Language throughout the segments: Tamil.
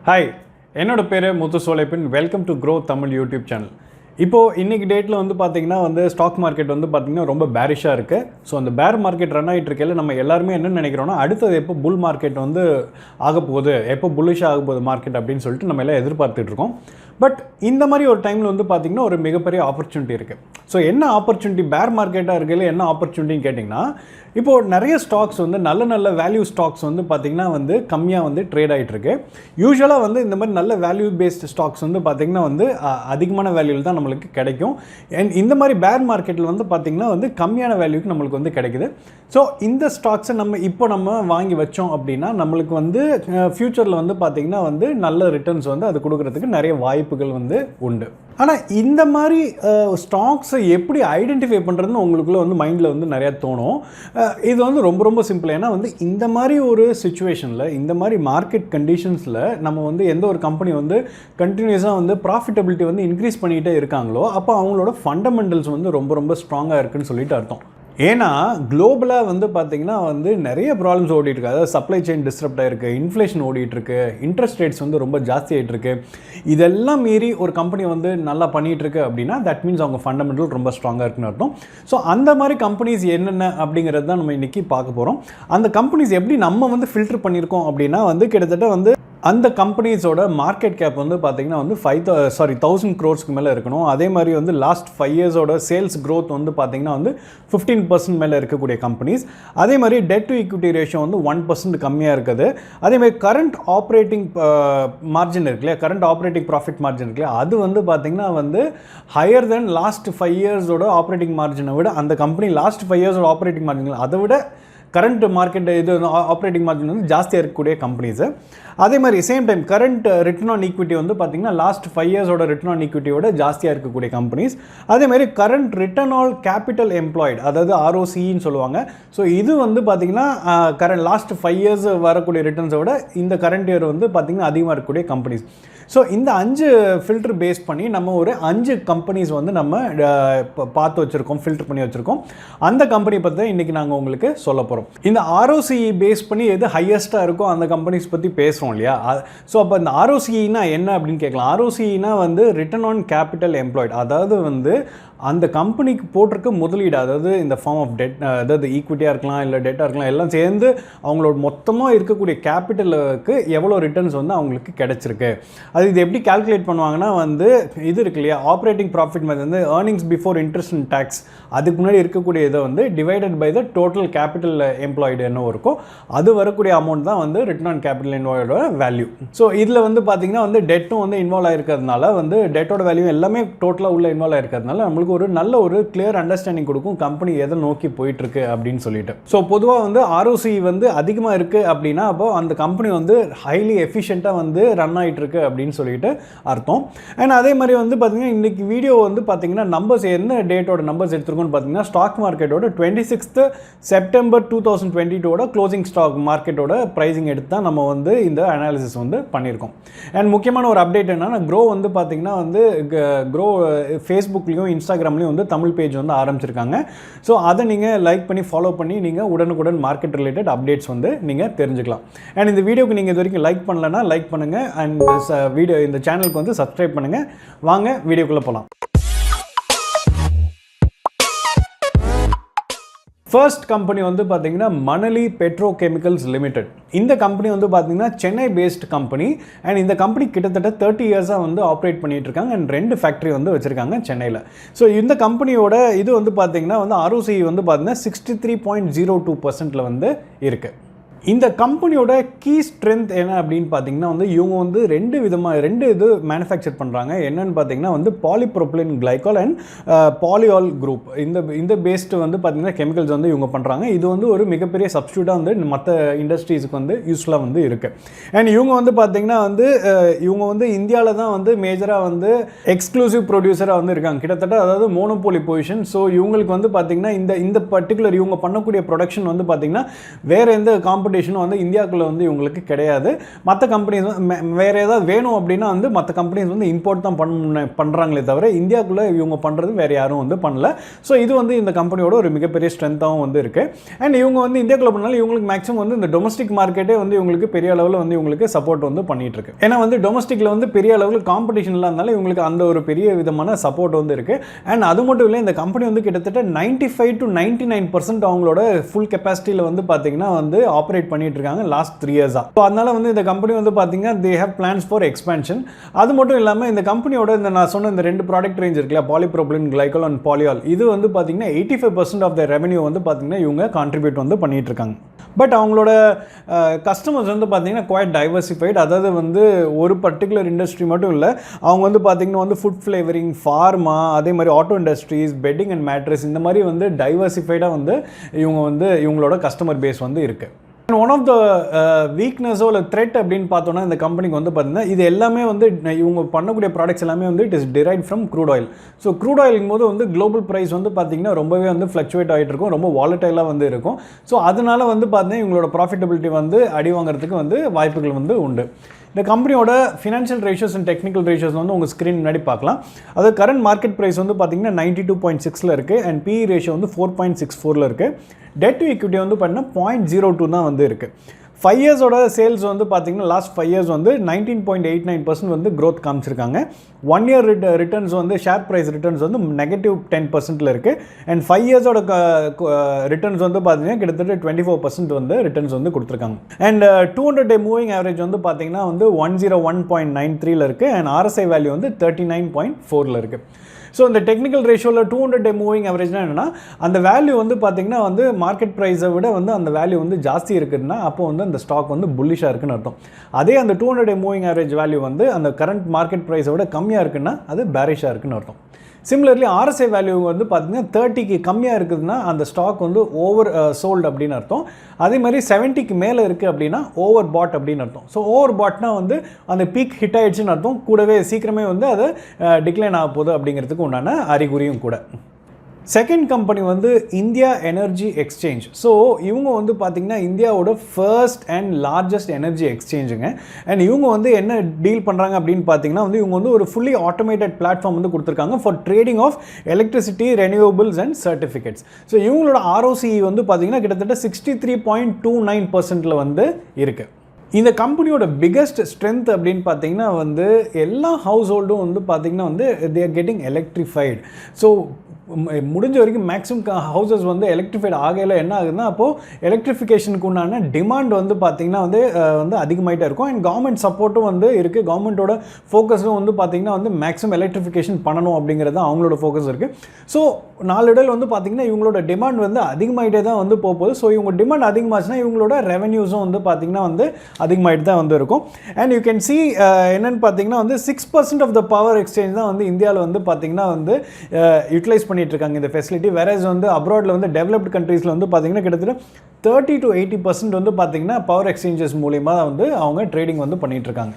ஹாய், என்னோட பேர் முத்து சோலைப்பின். Welcome to grow Tamil YouTube channel. இப்போது இன்றைக்கி டேட்டில் வந்து பார்த்திங்கன்னா ஸ்டாக் மார்க்கெட் வந்து பார்த்திங்கன்னா ரொம்ப பேரிஷாக இருக்குது. ஸோ அந்த பேர் மார்க்கெட் ரன் ஆகிட்டு இருக்கையில் நம்ம எல்லாருமே என்ன நினைக்கிறோன்னா, அடுத்தது எப்போ புல் மார்க்கெட் வந்து ஆகப்போகுது, எப்போ புல்லிஷாக ஆக போகுது மார்க்கெட் அப்படின்னு சொல்லிட்டு நம்ம எல்லாம் எதிர்பார்த்துட்ருக்கோம். பட் இந்த மாதிரி ஒரு டைமில் வந்து பார்த்திங்கன்னா ஒரு மிகப்பெரிய ஆப்பர்ச்சுனிட்டி இருக்குது. ஸோ என்ன ஆப்பர்ச்சுனிட்டி பேர் மார்க்கெட்டாக இருக்கையில் என்ன ஆப்பர்ச்சுனிட்டின்னு கேட்டிங்கன்னா, இப்போது நிறைய ஸ்டாக்ஸ் வந்து நல்ல வேல்யூ ஸ்டாக்ஸ் வந்து பார்த்திங்கன்னா கம்மியாக வந்து ட்ரேட் ஆகிட்டு இருக்கு. யூஸ்வலாக இந்த மாதிரி நல்ல வேல்யூ பேஸ்டு ஸ்டாக்ஸ் வந்து பார்த்திங்கன்னா அதிகமான வேல்யூவில் தான் நம்மளுக்கு கிடைக்கும். அண்ட் இந்த மாதிரி பேர் மார்க்கெட்டில் வந்து பார்த்திங்கன்னா கம்மியான வேல்யூக்கு நம்மளுக்கு வந்து கிடைக்குது. ஸோ இந்த ஸ்டாக்ஸை நம்ம வாங்கி வச்சோம் அப்படின்னா நம்மளுக்கு ஃப்யூச்சரில் வந்து பார்த்திங்கன்னா நல்ல ரிட்டர்ன்ஸ் அது கொடுக்கறதுக்கு நிறைய வாய்ப்புகள் உண்டு. ஆனால் இந்த மாதிரி ஸ்டாக்ஸை எப்படி ஐடென்டிஃபை பண்ணுறதுன்னு உங்களுக்குள்ளே மைண்டில் நிறையா தோணும். இது ரொம்ப சிம்பிள். ஏன்னா இந்த மாதிரி ஒரு சிச்சுவேஷனில், இந்த மாதிரி மார்க்கெட் கண்டிஷன்ஸில் நம்ம எந்த ஒரு கம்பெனி கண்டினியூஸாக ப்ராஃபிட்டபிலிட்டி இன்க்ரீஸ் பண்ணிகிட்டே இருக்காங்களோ, அப்போ அவங்களோட ஃபண்டமெண்டல்ஸ் ரொம்ப ஸ்ட்ராங்காக இருக்குதுன்னு சொல்லிட்டு அர்த்தம். ஏன்னா குளோபலாக பார்த்திங்கன்னா நிறைய ப்ராப்ளம்ஸ் ஓடிட்டுருக்கு. அதாவது சப்ளை செயின் டிஸ்டர்ப்ட் ஆகிருக்கு, இன்ஃப்ளேஷன் ஓடிட்டுருக்கு, இன்ட்ரெஸ்ட் ரேட்ஸ் ரொம்ப ஜாஸ்தி ஆகிட்டுருக்கு. இதெல்லாம் மீறி ஒரு கம்பெனி நல்லா பண்ணிகிட்ருக்கு அப்படின்னா தட் மீன்ஸ் அவங்க ஃபண்டமெண்டல் ரொம்ப ஸ்ட்ராங்காக இருக்குன்னு அர்த்தம். ஸோ அந்த மாதிரி கம்பெனிஸ் என்னென்ன அப்படிங்கிறது தான் நம்ம இன்றைக்கி பார்க்க போகிறோம். அந்த கம்பெனிஸ் எப்படி நம்ம ஃபில்டர் பண்ணியிருக்கோம் அப்படின்னா கிட்டத்தட்ட அந்த கம்பெனிஸோட மார்க்கெட் கேப் பார்த்திங்கன்னா 1000 crores மேலே இருக்கணும். அதே மாதிரி லாஸ்ட் 5 yearsோட சேல்ஸ் க்ரோத் பார்த்திங்கன்னா 15% மேலே இருக்கக்கூடிய கம்பெனிஸ். அதே மாதிரி டெட் டு ஈக்விட்டி ரேஷியோ 1% கம்மியாக இருக்குது. அதேமாதிரி கரண்ட் ஆப்ரேட்டிங் மார்ஜின் இருக்குல்லையா, கரண்ட் ஆப்ரேட்டிங் ப்ராஃபிட் மார்ஜின் இருக்குல்லையா, அது பார்த்திங்கன்னா ஹையர் தென் லாஸ்ட் 5 yearsோட ஆப்ரேட்டிங் மார்ஜினை விட, அந்த கம்பெனி லாஸ்ட் 5 yearsோட ஆப்ரேட்டிங் மார்ஜின் அதை விட கரண்ட் மார்க்கெட் ஆப்ரேட்டிங் மார்ஜின் ஜாஸ்தியாக இருக்கக்கூடிய கம்பெனிஸு. அதே மாதிரி same time current return on equity பார்த்திங்கன்னா லாஸ்ட் 5 yearsோட ரிட்டர்ன் ஆன் ஈக்விட்டியோட ஜாஸ்தியாக இருக்கக்கூடிய கம்பெனிஸ். அதே மாதிரி current return on capital employed, அதாவது ROCன்னு சொல்லுவாங்க. ஸோ இது பார்த்திங்கன்னா கரண்ட் லாஸ்ட் 5 years வரக்கூடிய ரிட்டர்ன்ஸை விட இந்த கரண்ட் இயர் பார்த்திங்கன்னா அதிகமாக இருக்கக்கூடிய கம்பெனிஸ். ஸோ இந்த 5 ஃபில்டர் பேஸ் பண்ணி நம்ம ஒரு 5 கம்பெனிஸ் நம்ம பார்த்து வச்சுருக்கோம், ஃபில்டர் பண்ணி வச்சுருக்கோம். அந்த கம்பெனி பற்றி தான் இன்றைக்கி நாங்கள் உங்களுக்கு சொல்ல போகிறோம். இந்த ROCE பேஸ் பண்ணி எது ஹையஸ்ட்டாக இருக்கோ அந்த கம்பெனிஸ் பற்றி பேசுகிறோம் இல்லையா. ஸோ அப்போ இந்த ROCEனா என்ன அப்படின்னு கேட்கலாம். ROCEனா ரிட்டர்ன் ஆன் கேபிட்டல் எம்ப்ளாய்டு, அதாவது அந்த கம்பெனிக்கு போட்டிருக்க முதலீடு, அதாவது இந்த ஃபார்ம் ஆஃப் டெட், அதாவது ஈக்விட்டியாக இருக்கலாம் இல்லை டெட்டாக இருக்கலாம், எல்லாம் சேர்ந்து அவங்களோட மொத்தமாக இருக்கக்கூடிய கேபிட்டலுக்கு எவ்வளோ ரிட்டர்ன்ஸ் அவங்களுக்கு கிடைச்சிருக்கு. இது எப்படி கால்குலேட் பண்ணுவாங்கன்னா இது இருக்கு இல்லையா, ஆப்ரேட்டிங் ப்ராஃபிட் மாதிரி earnings before interest and taxes, அதுக்கு முன்னாடி இருக்கக்கூடிய இதை divided by the total capital employed என்ன இருக்கோ அது வரக்கூடிய அமௌண்ட் தான் ரிட்டர்ன் ஆன் கேபிட்டல் எம்ப்ளாய்டோட வேல்யூ. ஸோ இதில் பார்த்தீங்கன்னா டெட்டும் இன்வால்வ் ஆகிருக்கிறதுனால டெட்டோட வேல்யூ எல்லாமே டோட்டலாக உள்ள இன்வால்வ் ஆகிருக்கிறதுனால நம்மளுக்கு ஒரு நல்ல ஒரு கிளியர் அண்டர்ஸ்டாண்டிங் கொடுக்கும் கம்பெனி எதை நோக்கி போயிட்டு இருக்கு அப்படின்னு சொல்லிட்டு. ஸோ பொதுவாக ROCE அதிகமாக இருக்குது அப்படின்னா அப்போ அந்த கம்பெனி ஹைலி எஃபிஷியண்ட்டாக ரன் ஆகிட்டு இருக்கு அப்படின்னு சொல்லிட்டு அர்த்தம். அண்ட் அதே மாதிரி பார்த்தீங்கன்னா இன்னைக்கு வீடியோ பார்த்தீங்கன்னா நம்பர்ஸ் என்ன டேட்டோட நம்பர்ஸ் எடுத்துருக்கோம்னு பார்த்தீங்கன்னா ஸ்டாக் மார்க்கெட்டோட 26th September 2022 க்ளோசிங் ஸ்டாக் மார்க்கெட்டோட ப்ரைஸிங் எடுத்து தான் நம்ம இந்த அனாலிசிஸ் பண்ணியிருக்கோம். அண்ட் முக்கியமான ஒரு அப்டேட் என்னன்னா க்ரோ பார்த்தீங்கன்னா க்ரோ ஃபேஸ்புக்லேயும் இன்ஸ்டாகிராம்லேயும் தமிழ் பேஜ் ஆரம்பிச்சிருக்காங்க. ஸோ அதை நீங்கள் லைக் பண்ணி ஃபாலோ பண்ணி நீங்கள் உடனுக்குடன் மார்க்கெட் ரிலேட்டட் அப்டேட்ஸ் நீங்கள் தெரிஞ்சுக்கலாம். அண்ட் இந்த வீடியோக்கு நீங்கள் இது வரைக்கும் லைக் பண்ணலன்னா லைக் பண்ணுங்கள். அண்ட் இந்த சேனலுக்கு சப்ஸ்கிரைப் பண்ணுங்கள். வாங்க வீடியோக்குள்ளே போகலாம். ஃபர்ஸ்ட் கம்பெனி பார்த்தீங்கன்னா மணலி பெட்ரோ கெமிக்கல்ஸ் லிமிடெட். இந்த கம்பெனி பார்த்தீங்கன்னா சென்னை பேஸ்ட் கம்பெனி. அண்ட் இந்த கம்பெனி கிட்டத்தட்ட 30 yearsஆக ஆப்ரேட் பண்ணிட்டு இருக்காங்க. அண்ட் 2 ஃபேக்ட்ரி வச்சிருக்காங்க சென்னையில். ஸோ இந்த கம்பெனியோட இது பார்த்தீங்கன்னா ROCE பார்த்தீங்கன்னா 63.02% இருக்குது. இந்த கம்பெனியோட கீ ஸ்ட்ரென்த் என்ன அப்படின்னு பார்த்தீங்கன்னா இவங்க ரெண்டு இது மேனுஃபேக்சர் பண்ணுறாங்க. என்னென்னு பார்த்தீங்கன்னா பாலிப்ரோபிலின் கிளைகால் அண்ட் பாலியால் குரூப். இந்த பேஸ்டு பார்த்தீங்கன்னா கெமிக்கல்ஸ் இவங்க பண்ணுறாங்க. இது ஒரு மிகப்பெரிய சப்ஸ்டியூட்டாக மற்ற இண்டஸ்ட்ரீஸுக்கு யூஸ்ஃபுல்லாக இருக்குது. அண்ட் இவங்க பார்த்தீங்கன்னா இவங்க இந்தியாவில் தான் மேஜராக எக்ஸ்க்ளூசிவ் ப்ரொடியூசராக இருக்காங்க. கிட்டத்தட்ட அதாவது மோனோபோலி பொசிஷன். ஸோ இவங்களுக்கு பார்த்தீங்கன்னா இந்த பர்டிகுலர் இவங்க பண்ணக்கூடிய ப்ரொடக்ஷன் பார்த்தீங்கன்னா வேறு எந்த காம்படிஷன் காம்படிஷனும் வந்து இந்தியாவுக்குள்ளே வந்து இவங்களுக்கு கிடையாது. மற்ற கம்பெனிஸ் வேறு ஏதாவது வேணும் அப்படின்னா வந்து மற்ற கம்பெனிஸ் வந்து இம்போர்ட் தான் பண்ணுறாங்களே தவிர இந்தியாவுக்குள்ளே இவங்க பண்ணுறது வேறு யாரும் வந்து பண்ணல. ஸோ இது வந்து இந்த கம்பெனியோட ஒரு மிகப்பெரிய ஸ்ட்ரென்த்தாகவும் வந்து இருக்குது. அண்ட் இவங்க வந்து இந்தியாவுக்குள்ளே பண்ணாலும் இவங்களுக்கு மேக்ஸிமம் வந்து இந்த டொமஸ்டிக் மார்க்கெட்டே வந்து இவங்களுக்கு பெரிய அளவில் வந்து இவங்களுக்கு சப்போர்ட் வந்து பண்ணிட்டு இருக்கு. ஏன்னா வந்து டொமஸ்டிக்கில் வந்து பெரிய அளவில் காம்படிஷன் இல்லாதனால இவங்களுக்கு அந்த ஒரு பெரிய விதமான சப்போர்ட் வந்து இருக்குது. அண்ட் அது மட்டும் இல்லை, இந்த கம்பெனி வந்து கிட்டத்தட்ட 95 to 99% அவங்களோட ஃபுல் கெப்பாசிட்டியில் வந்து பார்த்தீங்கன்னா வந்து ஆப்ரேட் பண்ணிட்டு இருக்காங்க லாஸ்ட் 3 இயர்ஸாக. ஸோ அதனால வந்து இந்த கம்பெனி வந்து பார்த்தீங்கன்னா they have plans for expansion. அது மட்டும் இல்லாமல் இந்த கம்பெனியோட இந்த நான் சொன்ன இந்த 2 ப்ராடக்ட் ரேஞ்ச் இருக்குல்ல, பாலிப்ரோபிலின் கிளைகோல் அண்ட் பாலியால், இது வந்து பார்த்தீங்கன்னா 85% ஆஃப் த ரெவன்யூ வந்து பார்த்தீங்கன்னா இவங்க கான்ட்ரிபியூட் வந்து பண்ணிட்டு இருக்காங்க. பட் அவங்களோட கஸ்டமர்ஸ் வந்து பார்த்தீங்கன்னா குவைட் டைவர்சிஃபைடு. அதாவது வந்து ஒரு பர்டிகுலர் இண்டஸ்ட்ரி மட்டும் இல்லை, அவங்க வந்து பார்த்தீங்கன்னா வந்து ஃபுட் ஃப்ளேவரிங், ஃபார்மா, அதே மாதிரி auto industries, bedding and mattress, இந்த மாதிரி வந்து டைவர்சிஃபைடாக வந்து இவங்களோட கஸ்டமர் பேஸ் வந்து இருக்குது. ஒன் ஆஃப் த வீக்னஸோ இல்லை த்ரெட் அப்படின்னு பார்த்தோன்னா இந்த கம்பெனிக்கு வந்து பார்த்தீங்கன்னா இது எல்லாமே வந்து இவங்க பண்ணக்கூடிய ப்ராடக்ட்ஸ் எல்லாமே வந்து it is drive from crude oil. So crude ஆயிலும் போது வந்து குளோபல் ப்ரைஸ் வந்து பார்த்தீங்கன்னா ரொம்பவே வந்து ஃப்ளக்சுவேட் ஆகிட்டு இருக்கும், ரொம்ப வாலட்டைலாக வந்து இருக்கும். ஸோ அதனால வந்து பார்த்தீங்கன்னா இவங்களோட ப்ராஃபிட்டபிலிட்டி வந்து அடி வாங்குறதுக்கு வந்து வாய்ப்புகள் வந்து உண்டு. இந்த கம்பெனியோட financial ratios and technical ratios வந்து உங்கள் ஸ்க்ரீன் முன்னாடி பார்க்கலாம். அது கரண்ட் மார்க்கெட் ப்ரைஸ் வந்து பார்த்தீங்கன்னா 92.6 இருக்குது அண்ட் PE ரேஷியோ வந்து 4.64 இருக்குது. டெட் டு ஈக்விட்டி வந்து பார்த்தீங்கன்னா 0.02 தான் வந்து இருக்குது. 5 இயர்ஸோட சேல்ஸ் வந்து பார்த்தீங்கன்னா லாஸ்ட் 5 இயர்ஸ் வந்து 19.89% வந்து க்ரோத் காமிச்சிருக்காங்க. 1 இயர் ரிட்டர்ன்ஸ் வந்து ஷேர் ப்ரைஸ் ரிட்டர்ன்ஸ் வந்து -10% இருக்குது. அண்ட் 5 இயர்ஸோட ரிட்டர்ன்ஸ் வந்து பார்த்தீங்கன்னா கிட்டத்தட்ட 24% வந்து ரிட்டர்ன்ஸ் வந்து கொடுத்துருக்காங்க. அண்ட் 200-day மூவிங் ஆவரேஜ் வந்து பார்த்தீங்கன்னா வந்து 101.93 இருக்குது அண்ட் RSI வேல்யூ வந்து 39.4 இருக்குது. ஸோ இந்த டெக்னிக்கல் ரேஷியோவில் 200-day மூவிங் ஆவரேஜ்னா என்னென்னா அந்த வேல்யூ வந்து பார்த்தீங்கன்னா வந்து மார்க்கெட் ப்ரைஸை விட வந்து அந்த வேல்யூ வந்து ஜாஸ்தி இருக்குதுன்னா அப்போ வந்து அந்த ஸ்டாக் வந்து புல்லிஷாக இருக்குன்னு அர்த்தம். அதே அந்த 200-day மூவிங் ஆவரேஜ் வேல்யூ வந்து அந்த கரண்ட் மார்க்கெட் ப்ரைஸை விட கம்மியாக இருக்குன்னா அது பேரிஷாக இருக்குன்னு அர்த்தம். சிமிலர்லி RSI வேல்யூ வந்து பார்த்தீங்கன்னா 30க்கு கம்மியாக இருக்குதுன்னா அந்த ஸ்டாக் வந்து ஓவர் சோல்டு அப்படின்னு அர்த்தம். அதே மாதிரி 70க்கு மேலே இருக்குது அப்படின்னா ஓவர் பாட் அப்படின்னு அர்த்தம். ஸோ ஓவர் பாட்னா வந்து அந்த பீக் ஹிட் ஆகிடுச்சுன்னு அர்த்தம், கூடவே சீக்கிரமே வந்து அது டிக்ளைன் ஆக போகுது அப்படிங்கிறதுக்கு உண்டான அறிகுறியும் கூட. செகண்ட் கம்பெனி வந்து இந்தியா எனர்ஜி எக்ஸ்சேஞ்ச். ஸோ இவங்க வந்து பார்த்திங்கன்னா இந்தியாவோட ஃபர்ஸ்ட் அண்ட் லார்ஜஸ்ட் எனர்ஜி எக்ஸ்சேஞ்சுங்க. அண்ட் இவங்க வந்து என்ன டீல் பண்ணுறாங்க அப்படின்னு பார்த்தீங்கன்னா வந்து இவங்க வந்து ஒரு ஃபுல்லி ஆட்டோமேட்டட் பிளாட்ஃபார்ம் வந்து கொடுத்துருக்காங்க for trading of electricity, renewables and certificates. So இவங்களோட ROCE வந்து பார்த்திங்கன்னா கிட்டத்தட்ட 63.29% வந்து இருக்குது. இந்த கம்பெனியோட பிக்கஸ்ட் ஸ்ட்ரென்த் அப்படின்னு பார்த்தீங்கன்னா வந்து எல்லா ஹவுஸ் ஹோல்டும் வந்து பார்த்திங்கன்னா வந்து they are getting electrified. So முடிஞ்ச வரைக்கும் மேக்ஸிமம் ஹவுசஸ் வந்து எலக்ட்ரிஃபைட் ஆகையில் என்ன ஆகுதுன்னா அப்போது எலக்ட்ரிஃபிகேஷனுக்கு உண்டான டிமாண்ட் வந்து பார்த்திங்கன்னா வந்து அதிகமாகிட்டே இருக்கும். அண்ட் கவர்மெண்ட் சப்போர்ட்டும் வந்து இருக்குது. கவர்மெண்ட்டோட ஃபோக்கஸும் வந்து பார்த்திங்கன்னா வந்து மேக்ஸிமம் எலக்ட்ரிஃபிகேஷன் பண்ணணும் அப்படிங்கிறது தான் அவங்களோட ஃபோக்கஸ் இருக்குது. ஸோ நாளடைவில் வந்து பார்த்திங்கன்னா இவங்களோட டிமாண்ட் வந்து அதிகமாகிட்டே தான் வந்து போகுது. ஸோ இவங்க டிமாண்ட் அதிகமாச்சுன்னா இவங்களோட ரெவன்யூஸும் வந்து பார்த்திங்கன்னா வந்து அதிகமாகிட்டு தான் வந்து இருக்கும். அண்ட் யூ கேன் சி என்னென்னு பார்த்தீங்கன்னா வந்து 6% ஆஃப் த பவர் எக்ஸ்சேஞ்ச் தான் வந்து இந்தியாவில் வந்து பார்த்திங்கன்னா வந்து யூட்டிலைஸ் பண்ணிட்டு இருக்காங்க இந்த ஃபெசிலிட்டி. வேறஸ் வந்து அப்ராட்ல வந்து டெவலப்டு கண்ட்ரீஸில் வந்து பார்த்தீங்கன்னா கிட்டத்தட்ட 30 to 80% வந்து பார்த்தீங்கன்னா பவர் எக்ஸ்சேஞ்சஸ் மூலிமா வந்து அவங்க ட்ரேடிங் வந்து பண்ணிட்டு இருக்காங்க.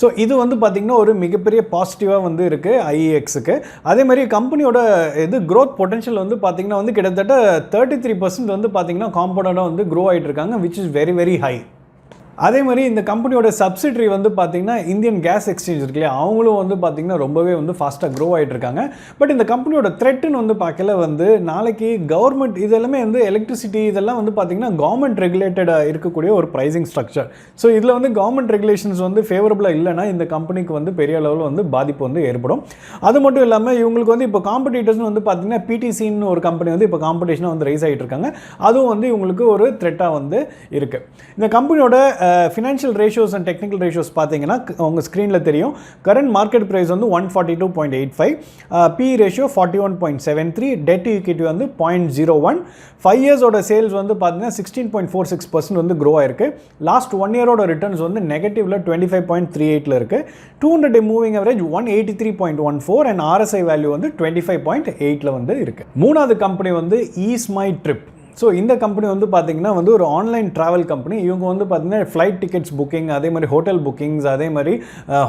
ஸோ இது வந்து பார்த்திங்கன்னா ஒரு மிகப்பெரிய பாசிட்டிவாக வந்து இருக்குது IEXக்கு. அதே மாதிரி கம்பெனியோட க்ரோத் பொட்டன்ஷியல் வந்து பார்த்திங்கன்னா வந்து கிட்டத்தட்ட 33% வந்து பார்த்திங்கன்னா காம்பவுண்டடாக வந்து க்ரோ ஆகிட்டு இருக்காங்க, which is very very high. அதே மாதிரி இந்த கம்பெனியோட சப்சிடரி வந்து பார்த்திங்கன்னா இந்தியன் கேஸ் எக்ஸ்சேஞ்ச் இருக்கு இல்லையா, அவங்களும் வந்து பார்த்திங்கன்னா ரொம்பவே வந்து ஃபாஸ்ட்டாக க்ரோ ஆகிட்டு இருக்காங்க. பட் இந்த கம்பெனியோட த்ரெட்டுன்னு வந்து பார்க்கல வந்து நாளைக்கு கவர்மெண்ட் இதெல்லாமே வந்து எலக்ட்ரிசிட்டி இதெல்லாம் வந்து பார்த்திங்கன்னா கவர்மெண்ட் ரெகுலேட்டடாக இருக்கக்கூடிய ஒரு ப்ரைசிங் ஸ்ட்ரக்சர். ஸோ இதில் வந்து கவர்மெண்ட் ரெகுலேஷன்ஸ் வந்து ஃபேவரபுளாக இல்லைனா இந்த கம்பெனிக்கு வந்து பெரிய அளவில் வந்து பாதிப்பு வந்து ஏற்படும். அது மட்டும் இல்லாமல் இவங்களுக்கு வந்து இப்போ காம்படிட்டர்ஸ்னு வந்து பார்த்திங்கன்னா PTCன்னு ஒரு கம்பெனி வந்து இப்போ காம்படிஷனாக வந்து ரைஸ் ஆகிட்டு இருக்காங்க. அதுவும் வந்து இவங்களுக்கு ஒரு த்ரெட்டாக வந்து இருக்குது. இந்த கம்பெனியோட financial ratios and technical ratios பார்த்தீங்கன்னா உங்கள் ஸ்க்ரீனில் தெரியும். கரண்ட் மார்க்கெட் ப்ரைஸ் வந்து 142.85, PE ரேஷியோ 41.73, டெட் ஈக்விட்டி வந்து 0.01. 5 இயர்ஸோட சேல்ஸ் வந்து பார்த்தீங்கன்னா 16.46% வந்து க்ரோ ஆயிருக்கு. லாஸ்ட் 1 இயரோட ரிட்டர்ன்ஸ் வந்து நெகட்டிவ்ல 25.38 இருக்குது. 200-day moving average 183.14 and RSI value வந்து 25.8 வந்து இருக்குது. மூணாவது கம்பெனி வந்து ஈஸ் மை ட்ரிப். ஸோ இந்த கம்பெனி வந்து பார்த்தீங்கன்னா வந்து ஒரு ஆன்லைன் ட்ராவல் கம்பெனி. இவங்க வந்து பார்த்தீங்கன்னா ஃப்ளைட் டிக்கெட்ஸ் புக்கிங், அதே மாதிரி ஹோட்டல் புக்கிங்ஸ், அதே மாதிரி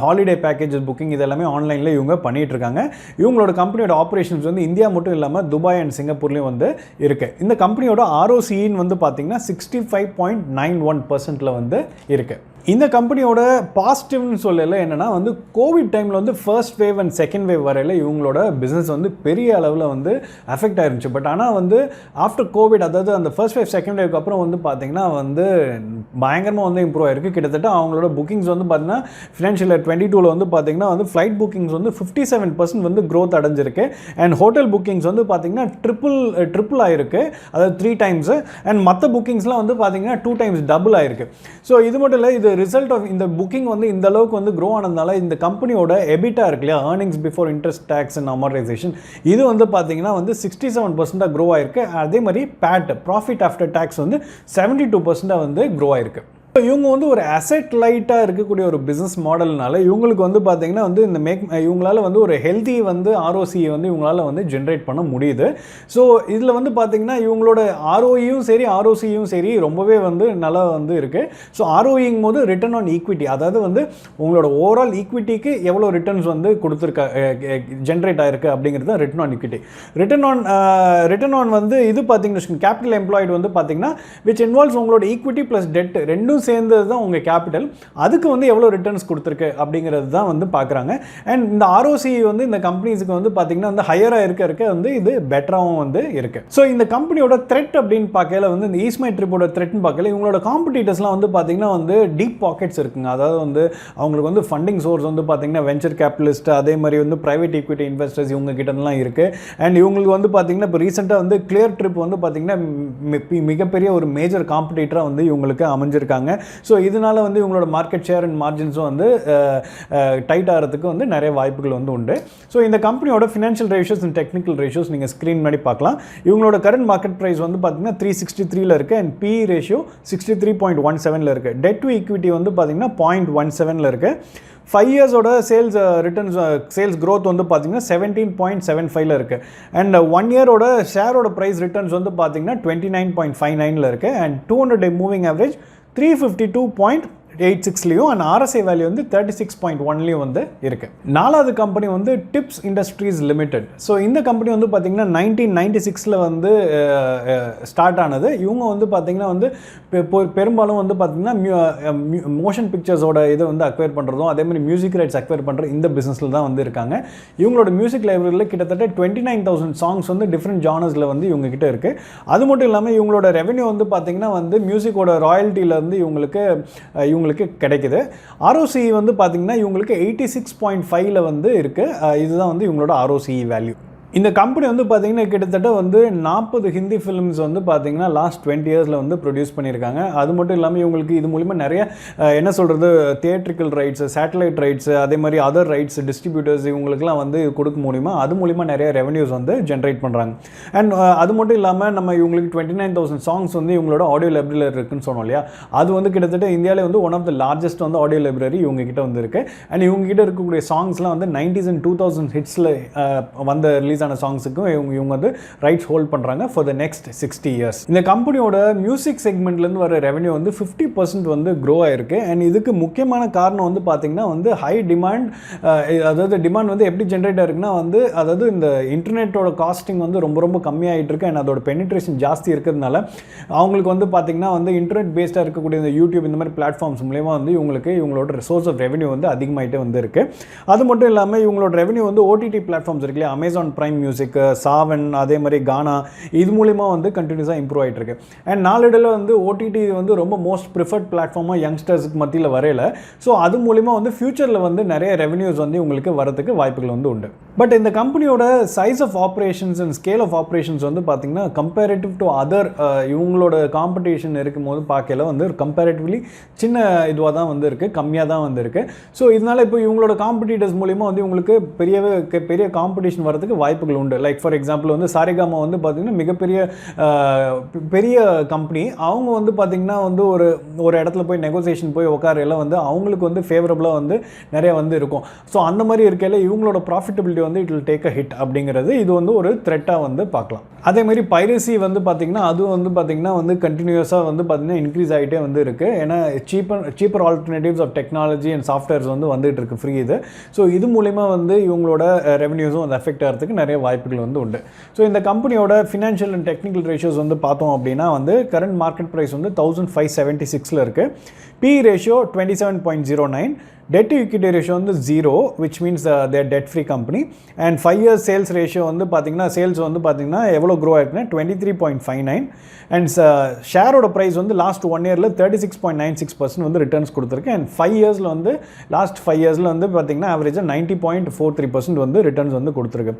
ஹாலிடே பேக்கேஜஸ் புக்கிங் இதெல்லாமே ஆன்லைனில் இவங்க பண்ணிகிட்டு இருக்காங்க. இவங்களோட கம்பெனியோட ஆப்ரேஷன்ஸ் வந்து இந்தியா மட்டும் இல்லாமல் துபாய் அண்ட் சிங்கப்பூர்லேயும் வந்து இருக்குது. இந்த கம்பெனியோட ROCE வந்து பார்த்தீங்கன்னா 65.91% வந்து இருக்குது. இந்த கம்பெனியோட பாசிட்டிவ்னு சொல்லல என்னென்னா வந்து கோவிட் டைமில் வந்து first wave and second wave வரையில் இவங்களோட பிஸ்னஸ் வந்து பெரிய அளவில் வந்து அஃபெக்ட் ஆயிருந்துச்சு. பட் ஆனால் வந்து ஆஃப்டர் கோவிட், அதாவது அந்த ஃபர்ஸ்ட் வேவ் செகண்ட் வேவ்க்கு அப்புறம் வந்து பார்த்திங்கன்னா வந்து பயங்கரமாக வந்து இம்ப்ரூவ் ஆயிருக்கு. கிட்டத்தட்ட அவங்களோட புக்கிங்ஸ் வந்து பார்த்திங்கன்னா ஃபினான்ஷியல் இயர் 22 வந்து பார்த்திங்கன்னா வந்து ஃப்ளைட் புக்கிங்ஸ் வந்து 57% வந்து க்ரோத் அடைஞ்சிருக்கு. அண்ட் ஹோட்டல் புக்கிங்ஸ் வந்து பார்த்திங்கன்னா ட்ரிபிள் ஆயிருக்கு, அதாவது 3 times. அண்ட் மற்ற புக்கிங்ஸ்லாம் வந்து பார்த்திங்கன்னா 2 times டபுள் ஆயிருக்கு. ஸோ இது மட்டும் இல்லை, இது ரிசல்ட் ஆஃப் இந்த புக்கிங் வந்து இந்த அளவுக்கு வந்து க்ரோ ஆனதுனால இந்த கம்பெனியோட எபிட்டா இருக்கு இல்லையா, earnings before interest tax and amortization, இது வந்து பார்த்தீங்கன்னா வந்து 67% க்ரோ ஆயிருக்கு. அதே மாதிரி பேட், ப்ராஃபிட் ஆஃப்டர் டேக்ஸ் வந்து 72% வந்து க்ரோ ஆயிருக்கு. இவங்க வந்து ஒரு அசெட் லைட்டாக இருக்கக்கூடிய ஒரு பிஸ்னஸ் மாடல்னால இவங்களுக்கு வந்து பார்த்தீங்கன்னா வந்து இந்த இவங்களால வந்து ஒரு ஹெல்தி வந்து ROCE வந்து இவங்களால வந்து ஜென்ரேட் பண்ண முடியுது. ஸோ இதில் வந்து பார்த்தீங்கன்னா இவங்களோட ROEயும் சரி ROCEயும் சரி ரொம்பவே வந்து நல்லா வந்து இருக்குது. ஸோ ROEங்கும் போது ரிட்டர்ன் ஆன் ஈக்விட்டி, அதாவது வந்து உங்களோட ஓவரால் ஈக்விட்டிக்கு எவ்வளோ ரிட்டர்ன்ஸ் வந்து கொடுத்துருக்க ஜென்ரேட் ஆயிருக்கு அப்படிங்கிறது தான் return on equity. Return on வந்து இது பார்த்தீங்கன்னா கேபிட்டல் எம்ப்ளாய்டு வந்து பார்த்தீங்கன்னா விச் இன்வால்வ்ஸ் உங்களோட ஈக்விட்டி ப்ளஸ் டெட் ரெண்டும் சேர்ந்தது தான் உங்கள் கேபிட்டல். அதுக்கு வந்து எவ்வளோ ரிட்டர்ன்ஸ் கொடுத்துருக்கு அப்படிங்கிறது தான் வந்து பார்க்குறாங்க. அண்ட் இந்த ROCE வந்து இந்த கம்பெனிஸுக்கு வந்து பார்த்தீங்கன்னா வந்து ஹையராக இருக்க வந்து இது பெட்டராகவும் வந்து இருக்குது. ஸோ இந்த கம்பெனியோட த்ரெட் அப்படின்னு பார்க்கல வந்து இந்த ஈஸ்மை ட்ரிப்போட த்ரெட்னு பார்க்கல இவங்களோட காம்படிட்டர்ஸ்லாம் வந்து பார்த்தீங்கன்னா வந்து டீப் பாக்கெட்ஸ் இருக்குங்க. அதாவது வந்து அவங்களுக்கு வந்து ஃபண்டிங் சோர்ஸ் வந்து பார்த்தீங்கன்னா வெஞ்சர் கேபிட்டலிஸ்ட், அதே மாதிரி வந்து ப்ரைவேட் ஈக்விட்டி இன்வெஸ்டர்ஸ் இவங்க கிட்டலாம் இருக்குது. அண்ட் இவங்களுக்கு வந்து பார்த்தீங்கன்னா இப்போ ரீசெண்டாக வந்து கிளியர் ட்ரிப் வந்து பார்த்தீங்கன்னா மிகப்பெரிய ஒரு மேஜர் காம்படிட்டராக வந்து இவங்களுக்கு அமைஞ்சிருக்காங்க. ஸோ இதனால வந்து இவங்களோட மார்க்கெட் ஷேர் அண்ட் மார்ஜின்ஸும் வந்து டைட் ஆகிறதுக்கு வந்து நிறைய வாய்ப்புகள் வந்து உண்டு. ஸோ இந்த கம்பெனியோட financial ratios and technical ratios நீங்கள் ஸ்க்ரீன் முன்னாடி பார்க்கலாம். இவங்களோட கரண்ட் மார்க்கெட் ப்ரைஸ் வந்து பார்த்தீங்கன்னா 363 இருக்குது அண்ட் PE ரேஷியோ 63.17 இருக்குது. டெட் டு ஈக்விட்டி வந்து பார்த்தீங்கன்னா 0.17 இருக்குது. 5 இயர்ஸோட சேல்ஸ் க்ரோத் வந்து பார்த்தீங்கன்னா 17.75 இருக்குது. அண்ட் 1 இயரோட ஷேரோட ப்ரைஸ் ரிட்டர்ன்ஸ் வந்து பார்த்தீங்கன்னா 29.59 இருக்குது. And 200-day moving average 352.86 and RSI value வந்து 36.1 வந்து இருக்குது. நாலாவது கம்பெனி வந்து டிப்ஸ் இண்டஸ்ட்ரீஸ் லிமிடெட். ஸோ இந்த கம்பெனி வந்து பார்த்தீங்கன்னா 1996 வந்து ஸ்டார்ட் ஆனது. இவங்க வந்து பார்த்தீங்கன்னா வந்து பெரும்பாலும் வந்து பார்த்தீங்கன்னா மோஷன் பிக்சர்ஸோட இதை வந்து அக்வயர் பண்ணுறதும் அதே மாதிரி மியூசிக் ரைட்ஸ் அக்வயர் பண்ணுற இந்த பிஸ்னஸில் தான் வந்து இருக்காங்க. இவங்களோட மியூசிக் லைப்ரரியில் கிட்டத்தட்ட 29,000 சாங்ஸ் வந்து டிஃப்ரெண்ட் ஜானர்ஸில் வந்து இவங்க கிட்ட இருக்குது. அது மட்டும் இல்லாமல் இவங்களோட ரெவென்யூ வந்து பார்த்தீங்கன்னா வந்து மியூசிக்கோட ராயல்ட்டியில் வந்து இவங்களுக்கு கிடைக்குது. ROCE வந்து பார்த்தீங்கன்னா இவங்களுக்கு 86.5 வந்து இருக்குது. இதுதான் வந்து இவங்களோட ROCE வேல்யூ. இந்த கம்பெனி வந்து பார்த்தீங்கன்னா கிட்டத்தட்ட வந்து 40 ஹிந்தி ஃபிலிம்ஸ் வந்து பார்த்தீங்கன்னா லாஸ்ட் 20 இயர்ஸில் வந்து ப்ரொடியூஸ் பண்ணியிருக்காங்க. அது மட்டும் இல்லாமல் இவங்களுக்கு இது மூலிமா நிறைய என்ன சொல்கிறது தியேட்ரிக்கல் ரைட்ஸ், சேட்டலைட் ரைட்ஸ், அதே மாதிரி அதர் ரைட்ஸ் டிஸ்ட்ரிபியூட்டர்ஸ் இவங்களுக்குலாம் வந்து கொடுக்க முடியுமா, அது மூலிமா நிறைய ரெவன்யூஸ் வந்து ஜென்ரேட் பண்ணுறாங்க. அண்ட் அது மட்டும் இல்லாமல் நம்ம இவங்களுக்கு 29,000 சாங்ஸ் வந்து இவங்களோட ஆடியோ லைப்ரரியில் இருக்குன்னு சொன்னோம் இல்லையா, அது வந்து கிட்டத்தட்ட இந்தியாவிலே வந்து ஒன் ஆஃப் த லார்ஜஸ்ட் வந்து ஆடியோ லைப்ரரி இவங்க கிட்ட வந்து இருக்குது. அண்ட் இவங்க கிட்ட இருக்கக்கூடிய சாங்ஸ்லாம் வந்து 90s and 2000 ஹிட்ஸில் வந்த ரிலீஸ் சாங்ஸுக்கும் இவங்க வந்து ரைட்ஸ் ஹோல்ட் பண்ணுறாங்க ஃபார் த நெக்ஸ்ட் 60 இயர்ஸ். இந்த கம்பெனியோட மியூசிக் செக்மெண்ட்லேருந்து வர ரெவன்யூ வந்து 50% வந்து க்ரோ ஆயிருக்கு. அண்ட் இதுக்கு முக்கியமான காரணம் வந்து பார்த்தீங்கன்னா வந்து ஹை டிமாண்ட். அதாவது டிமாண்ட் வந்து எப்படி ஜென்ரேட் ஆயிருக்குன்னா வந்து அதாவது இந்த இன்டர்நெட்டோட காஸ்டிங் வந்து ரொம்ப கம்மியாகிட்டு இருக்கு. அண்ட் அதோட பெனிட்ரேஷன் ஜாஸ்தி இருக்கிறதுனால அவங்களுக்கு வந்து பார்த்தீங்கன்னா வந்து இன்டர்நெட் பேஸ்டாக இருக்கக்கூடிய இந்த யூடியூப் இந்த மாதிரி பிளாட்ஃபார்ம்ஸ் மூலமா வந்து இவங்களோட சோர்ஸ் ஆஃப் ரெவன்யூ வந்து அதிகமாகிட்டே வந்து இருக்கு. அது மட்டும் இல்லாமல் இவங்களோட ரெவன்யூ வந்து OTT பிளாட்ஃபார்ம்ஸ் இருக்கு இல்லையா, அமேசான் பிரைம் மியூசிக், சாவன், அதே மாதிரி கானா, இது மூலிமா வந்து கண்டினியூஸாக இம்ப்ரூவ் ஆகிட்டு இருக்கு. அண்ட் நாளடைவில் வந்து OTT வந்து ரொம்ப மோஸ்ட் ப்ரிஃபர்ட் பிளாட்ஃபார்மாக யங்ஸ்டர்ஸுக்கு மத்தியில் வரையில. ஸோ அது மூலிமா வந்து ஃபியூச்சரில் வந்து நிறைய ரெவன்யூஸ் வந்து உங்களுக்கு வரதுக்கு வாய்ப்புகள் வந்து உண்டு. பட் இந்த கம்பெனியோட size of operations and scale of operations வந்து பார்த்தீங்கன்னா கம்பேரிட்டிவ் டு அதர் இவங்களோட காம்படிஷன் இருக்கும்போது பார்க்கல வந்து ஒரு கம்பேரிட்டிவ்லி சின்ன இதுவாக தான் வந்து இருக்குது, கம்மியாக தான் வந்து இருக்குது. ஸோ இதனால் இப்போ இவங்களோட காம்படிட்டர்ஸ் மூலிமா வந்து இவங்களுக்கு பெரிய காம்படிஷன் வரதுக்கு வாய்ப்பு வாய்ப்புகள் உண்டு. லைக் ஃபார் எக்ஸாம்பிள் வந்து சாரேகாமா வந்து பார்த்தீங்கன்னா மிகப்பெரிய பெரிய கம்பெனி. அவங்க வந்து பார்த்தீங்கன்னா வந்து ஒரு ஒரு இடத்துல போய் நெகோசியேஷன் போய் உட்காரையில வந்து அவங்களுக்கு வந்து ஃபேவரபுளாக வந்து நிறைய வந்து இருக்கும். ஸோ அந்த மாதிரி இருக்கையில் இவங்களோட ப்ராஃபிட்டபிலிட்டி வந்து it will take a hit அப்படிங்கிறது இது வந்து ஒரு த்ரெட்டாக வந்து பார்க்கலாம். அதேமாதிரி பைரசி வந்து பார்த்திங்கன்னா அதுவும் வந்து பார்த்திங்கன்னா வந்து கண்டினியூஸாக வந்து பார்த்திங்கன்னா இன்க்ரீஸ் ஆகிட்டே வந்து இருக்குது. ஏன்னா cheaper alternatives of technology and softwares வந்து வந்துட்டு இருக்கு ஃப்ரீ இது. ஸோ இது மூலிமா வந்து இவங்களோட ரெவன்யூஸும் வந்து அஃபெக்ட் ஆகிறதுக்கு நிறைய வாய்ப்புகள் வந்து உண்டு. ஸோ இந்த கம்பெனியோட ஃபினான்ஷியல் அண்ட் டெக்னிக்கல் ரேஷியோஸ் வந்து பார்த்தோம் அப்படின்னா வந்து கரண்ட் மார்க்கெட் ப்ரைஸ் வந்து 1576 இருக்குது. B ratio 27.09. Debt to equity ratio வந்து 0, which means they are debt free company. And 5 years sales ratio வந்து பார்த்தீங்கன்னா சேல்ஸ் வந்து பார்த்தீங்கன்னா எவ்வளோ க்ரோ ஆயிருக்குன்னா 23.59. அண்ட் ஷேரோட ப்ரைஸ் வந்து லாஸ்ட் 1 இயரில் 36.96% வந்து ரிட்டர்ன்ஸ் கொடுத்துருக்கு. அண்ட் 5 இயர்ஸில் வந்து லாஸ்ட் 5 இயர்ஸில் வந்து பார்த்தீங்கன்னா ஆவரேஜாக 90.43% வந்து ரிட்டர்ன்ஸ் வந்து கொடுத்துருக்கு.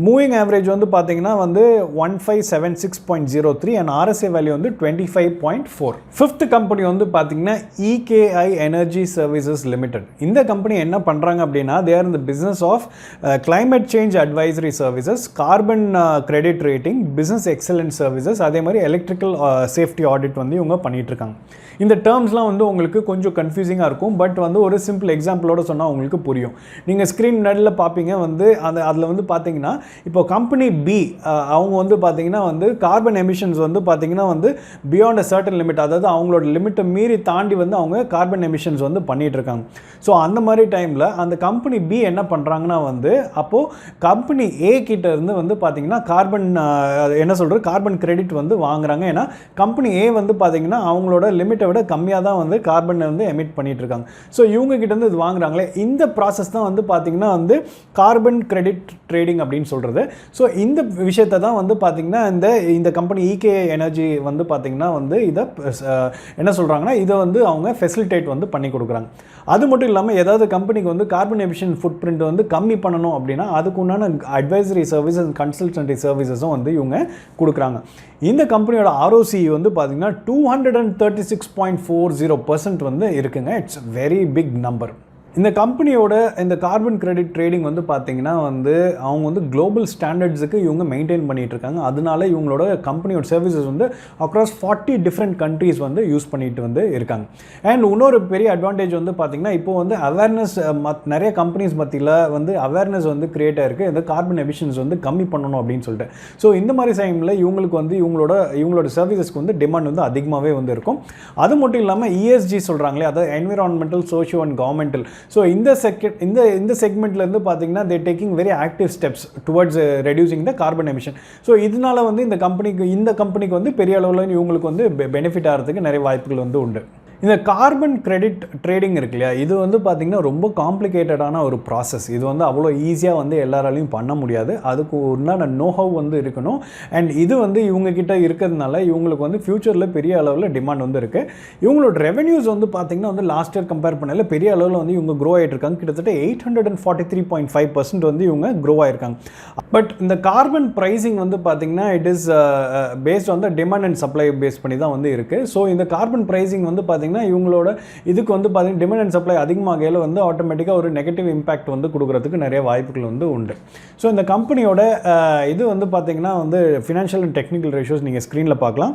மூவிங் ஆவரேஜ் வந்து பார்த்தீங்கன்னா வந்து 1576.03 அண்ட் ஆர்எஸ்ஏ வேல்யூ வந்து 25.4. ஃபிஃப்த் கம்பெனி வந்து பார்த்தீங்கன்னா EKI எனர்ஜி சர்வீசஸ் லிமிடெட். இந்த கம்பெனி என்ன பண்ணுறாங்க அப்படின்னா they are in the business of climate change advisory services, carbon credit rating, business excellence services, அதே மாதிரி எலக்ட்ரிக்கல் சேஃப்டி ஆடிட் வந்து இவங்க பண்ணிட்டு இருக்காங்க. இந்த டேர்ம்ஸ்லாம் வந்து உங்களுக்கு கொஞ்சம் கன்ஃபியூசிங்காக இருக்கும். பட் வந்து ஒரு சிம்பிள் எக்ஸாம்பிளோட சொன்னால் உங்களுக்கு புரியும். நீங்கள் ஸ்க்ரீன் முன்னாடியில் பார்ப்பீங்க வந்து அதில் வந்து பார்த்தீங்கன்னா இப்போ கம்பெனி பி அவங்க வந்து பார்த்தீங்கன்னா வந்து கார்பன் எமிஷன்ஸ் வந்து பார்த்தீங்கன்னா வந்து பியாண்ட் அ சர்டன் லிமிட், அதாவது அவங்களோட லிமிட்டை மீறி தாண்டி வந்து அவங்க கார்பன் எமிஷன்ஸ் வந்து பண்ணிகிட்டு இருக்காங்க. ஸோ அந்த மாதிரி டைமில் அந்த கம்பெனி பி என்ன பண்ணுறாங்கன்னா வந்து அப்போது கம்பெனி ஏ கிட்ட இருந்து வந்து பார்த்தீங்கன்னா கார்பன் என்ன சொல்கிறது கார்பன் கிரெடிட் வந்து வாங்குறாங்க. ஏன்னா கம்பெனி ஏ வந்து பார்த்தீங்கன்னா அவங்களோட லிமிட்டை விட கம்மியாக தான் வந்து கார்பனை வந்து எமிட் பண்ணிட்டு இருக்காங்க. ஸோ இவங்க கிட்ட இருந்து இது வாங்குறாங்களே, இந்த ப்ராசஸ் தான் வந்து பார்த்தீங்கன்னா வந்து கார்பன் கிரெடிட் ட்ரேடிங் அப்படின்னு சொல்கிறது. ஸோ இந்த விஷயத்தை தான் வந்து பார்த்தீங்கன்னா இந்த கம்பெனி EKI எனர்ஜி வந்து பார்த்தீங்கன்னா வந்து இதை என்ன சொல்கிறாங்கன்னா இதை வந்து அவங்க ஃபெசிலிட்டேட் வந்து பண்ணி கொடுக்குறாங்க. அது மட்டும் இல்லாமல் ஏதாவது கம்பெனிக்கு வந்து கார்பன் எமிஷன் ஃபுட் பிரிண்ட் வந்து கம்மி பண்ணணும் அப்படின்னா அதுக்கு உண்டான அட்வைசரி சர்வீசஸ் கன்சல்டன்சி சர்வீசஸும் வந்து இவங்க கொடுக்குறாங்க. இந்த கம்பெனியோட ROC வந்து பார்த்தீங்கன்னா 236.40% வந்து இருக்குங்க. It's very big number. இந்த கம்பெனியோட இந்த கார்பன் கிரெடிட் ட்ரேடிங் வந்து பார்த்தீங்கன்னா வந்து அவங்க வந்து குளோபல் ஸ்டாண்டர்ட்ஸுக்கு இவங்க மெயின்டைன் பண்ணிகிட்டு இருக்காங்க. அதனால இவங்களோட கம்பெனியோட சர்வீசஸ் வந்து அக்ராஸ் 40 டிஃப்ரெண்ட் கண்ட்ரீஸ் வந்து யூஸ் பண்ணிட்டு வந்து இருக்காங்க. அண்ட் இன்னொரு பெரிய அட்வான்டேஜ் வந்து பார்த்தீங்கன்னா இப்போ வந்து அவேர்னஸ் நிறைய கம்பெனிஸ் மத்தியில் வந்து அவேர்னஸ் வந்து கிரியேட் ஆகிருக்கு இந்த கார்பன் எமிஷன்ஸ் வந்து கம்மி பண்ணணும் அப்படின்னு சொல்லிட்டு. ஸோ இந்த மாதிரி டைமில் இவங்களுக்கு வந்து இவங்களோட சர்வீசஸ்க்கு வந்து டிமாண்ட் வந்து அதிகமாகவே வந்து இருக்கும். அது மட்டும் இல்லாமல் ESG சொல்கிறாங்களே, அதாவது environmental socio and governmental. So இந்த செக்மெண்ட்லேருந்து பார்த்தீங்கன்னா தே taking very active steps towards reducing the carbon emission. So இதனால வந்து இந்த கம்பெனிக்கு வந்து பெரிய அளவில் இவங்களுக்கு வந்து பெனிஃபிட் ஆகிறதுக்கு நிறைய வாய்ப்புகள் வந்து உண்டு. இந்த கார்பன் கிரெடிட் ட்ரேடிங் இருக்கு இல்லையா, இது வந்து பார்த்திங்கன்னா ரொம்ப காம்ப்ளிகேட்டடான ஒரு ப்ராசஸ். இது வந்து அவ்வளோ ஈஸியாக வந்து எல்லாராலையும் பண்ண முடியாது. அதுக்கு உண்டான நோஹவ் வந்து இருக்கணும். அண்ட் இது வந்து இவங்கக்கிட்ட இருக்கிறதுனால இவங்களுக்கு வந்து ஃப்யூச்சரில் பெரிய அளவில் டிமாண்ட் வந்து இருக்குது. இவங்களோட ரெவென்யூஸ் வந்து பார்த்திங்கன்னா வந்து லாஸ்ட் இயர் கம்பேர் பண்ணல பெரிய அளவில் வந்து இவங்க க்ரோ ஆகிட்டு இருக்காங்க. கிட்டத்தட்ட 843.5% வந்து இவங்க க்ரோ ஆகிருக்காங்க. பட் இந்த கார்பன் ப்ரைஸிங் வந்து பார்த்திங்கன்னா it is based on the demand and supply base பண்ணி தான் வந்து இருக்குது. ஸோ இந்த கார்பன் ப்ரைஸிங் வந்து பார்த்திங்கன்னா இவங்களோட இதுக்கு வந்து பார்த்தீங்கன்னா டிமாண்ட் அண்ட் சப்ளை அதிகமாகையில் வந்து ஆட்டோமேட்டிக்காக ஒரு நெகட்டிவ் இம்பாக்ட் வந்து கொடுக்குறதுக்கு நிறைய வாய்ப்புகள் வந்து உண்டு. ஸோ இந்த கம்பெனியோட இது வந்து பார்த்தீங்கன்னா வந்து ஃபினான்ஷியல் அண்ட் டெக்னிக்கல் ரேஷியோஸ் நீங்கள் ஸ்க்ரீனில் பார்க்கலாம்.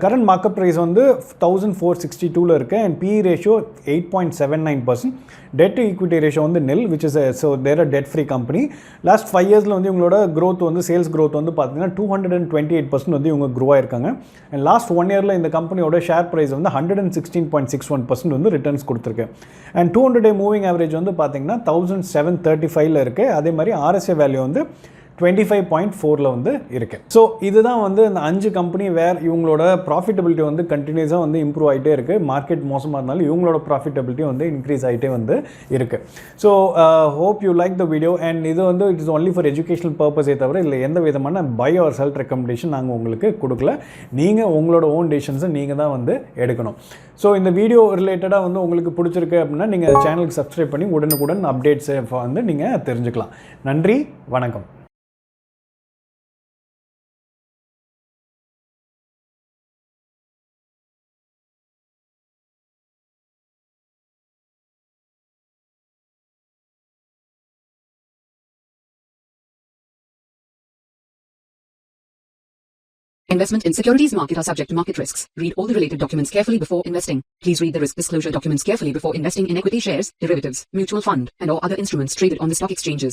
கரண்ட் மார்க்கெட் ப்ரைஸ் வந்து 1462 இருக்குது. And PE ratio 8.79%. Debt to equity ratio வந்து nil, which is so there a debt free company. Last 5 இயர்ஸில் வந்து இவங்களோட க்ரோத் வந்து சேல்ஸ் க்ரோத் வந்து பார்த்தீங்கன்னா 228% வந்து இவங்க க்ரோ ஆயிருக்காங்க. அண்ட் லாஸ்ட் 1 இயரில் இந்த கம்பெனியோட ஷேர் ப்ரைஸ் வந்து 116.61% வந்து ரிட்டர்ன்ஸ் கொடுத்துருக்கு. அண்ட் 200-day மூவிங் ஆவரேஜ் வந்து பார்த்தீங்கன்னா 1735 இருக்குது. அதே மாதிரி RSA வேல்யூ வந்து 25.4 வந்து இருக்குது. ஸோ இதுதான் வந்து இந்த 5 கம்பெனி வேர் இவங்களோட ப்ராஃபிட்டபிலிட்டி வந்து கண்டினியூஸாக வந்து இம்ப்ரூவ் ஆகிட்டே இருக்குது. மார்க்கெட் மோசமாக இருந்தாலும் இவங்களோட ப்ராஃபிட்டபிலிட்டி வந்து இன்க்ரீஸ் ஆகிட்டே வந்து இருக்குது. So hope you like the video. And இது வந்து it is only for educational பர்பஸே தவிர இல்லை எந்த விதமான பை ஆர் செல் ரெக்கமெண்டேஷன் நாங்கள் உங்களுக்கு கொடுக்கல. நீங்கள் உங்களோட ஓன் டெசிஷன்ஸை நீங்கள் தான் வந்து எடுக்கணும். ஸோ இந்த வீடியோ ரிலேட்டடாக வந்து உங்களுக்கு பிடிச்சிருக்கு அப்படின்னா நீங்கள் சேனலுக்கு சப்ஸ்கிரைப் பண்ணி உடனுக்குடன் அப்டேட்ஸை வந்து நீங்கள் தெரிஞ்சுக்கலாம். நன்றி, வணக்கம். Investment in securities market are subject to market risks. Read all the related documents carefully before investing. Please read the risk disclosure documents carefully before investing in equity shares, derivatives, mutual fund, and or other instruments traded on the stock exchanges.